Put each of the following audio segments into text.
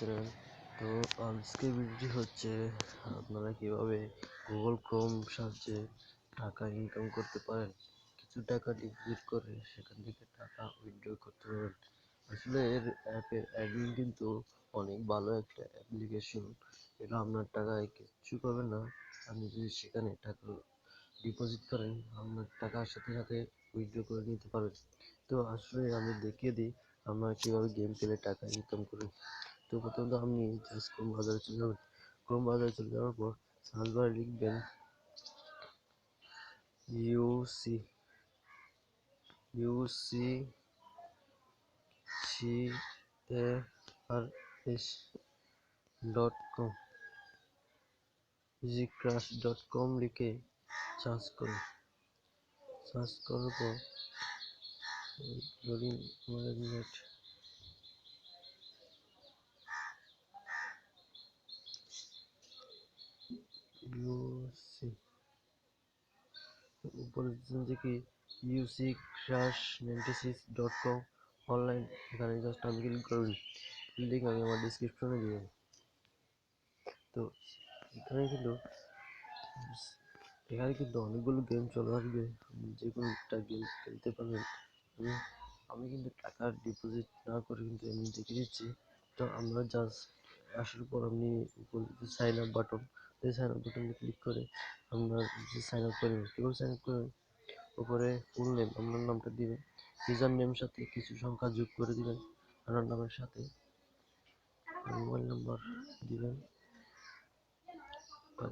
Channel. তো আজকের ভিডিওটি হচ্ছে আপনারা কিভাবে গুগল ক্রোম সাহায্যে টাকা ইনকাম করতে পারেন, কিছু টাকা ডিপোজিট করে সেখান থেকে টাকা উইথড্র করতে পারেন। আসলে এর অ্যাপের অ্যাডমিন কিন্তু অনেক ভালো একটা অ্যাপ্লিকেশন। এটা আপনার টাকায় কিচ্ছু পাবেন না। আপনি যদি সেখানে টাকা ডিপোজিট করেন আপনার টাকার সাথে সাথে উইথড্র করে নিতে পারবেন। তো আসলে আমি দেখিয়ে দিই আমরা কীভাবে গেম খেলে টাকা ইনকাম করি। তো প্রথমত আপনি জাস্ট ক্রোম ব্রাউজারে চলে যাবেন। ক্রোম ব্রাউজারে চলে যাওয়ার পর সার্চ বারে লিখবেন ucrash.com easycrash.com লিখে সার্চ করুন। সার্চ করার পর লোডিং নেট উপরে থেকে ucrash96.com অনলাইন, এখানে জাস্ট আমি ক্লিক করুন। লিঙ্ক আমি আমার ডিসক্রিপশনে দিয়ে দেবো। তো এখানে কিন্তু অনেকগুলো গেম চলে আসবে, যে কোনো একটা গেম খেলতে পারবেন। আমি কিন্তু টাকা ডিপোজিট না করে কিন্তু আমি দেখে দিচ্ছি। তো আমরা জাস্ট আসার পর আপনি সাইন আপ বাটন, এই সাইন আপ বাটনে ক্লিক করে আপনার যে সাইন আপ করবেন কীভাবে সাইন আপ করবেন, উপরে ফুল নেম আপনার নামটা দিবেন, ইউজার নেম সাথে কিছু সংখ্যা যোগ করে দিবেন, আপনার নামের সাথে মোবাইল নাম্বার দিবেন,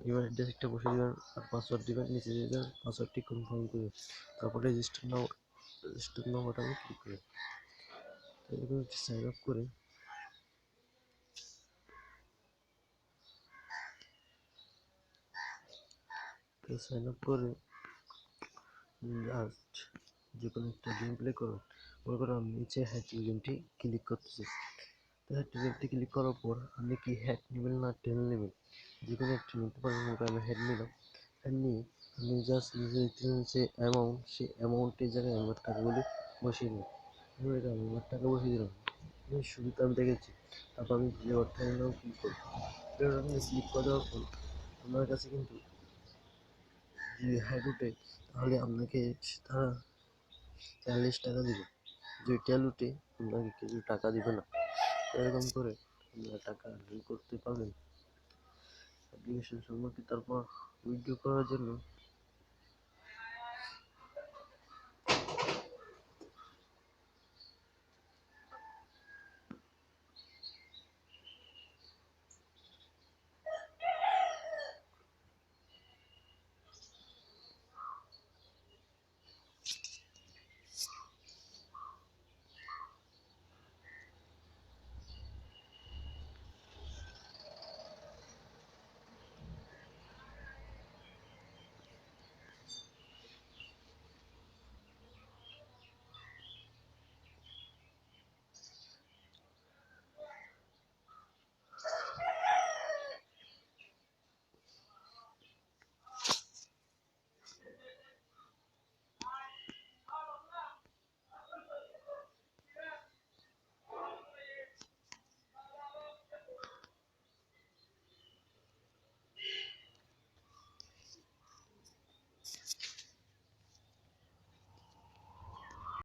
ইমেল অ্যাড্রেস একটা বসে দিবেন, আর পাসওয়ার্ড দিবেন, নিচে দিবেন পাসওয়ার্ডটি কনফার্ম করে তারপরে রেজিস্টার নাও বাটনে ক্লিক করে এরকম সাইন আপ করে সাইন আপ করে জাস্ট যে কোনো একটা গেম প্লে করুন। মনে করুন আমি নিচে হ্যাট গেমটি ক্লিক করতেছি। তো হ্যাট গেমটি ক্লিক করার পর আপনি কি হ্যাট নেবেন না টেল নেবেন, যে কোনো একটা নিতে পারবেন। মনে করেন আমি হ্যাট নিলাম। হ্যাট নিয়ে আপনি জাস্ট নিজে যে অ্যামাউন্ট, সেই অ্যামাউন্টের জায়গায় আমার টাকাগুলি বসিয়ে দিন। আমি আমার টাকা বসিয়ে দিলাম, শুরুতে আমি দেখেছি। তারপর আমি যে অর্থ নিলাম ক্লিক করব। আপনি ক্লিক করে দেওয়ার পর আপনার কাছে কিন্তু যদি হ্যাট উঠে তাহলে আপনাকে তারা 40 টাকা দিবে। যদি টেল উঠে আপনাকে কিছু টাকা দিবে না। এরকম করে আপনারা টাকা আর্ন করতে পারবেন অ্যাপ্লিকেশন সম্পর্কে। তারপর উইথড্র করার জন্য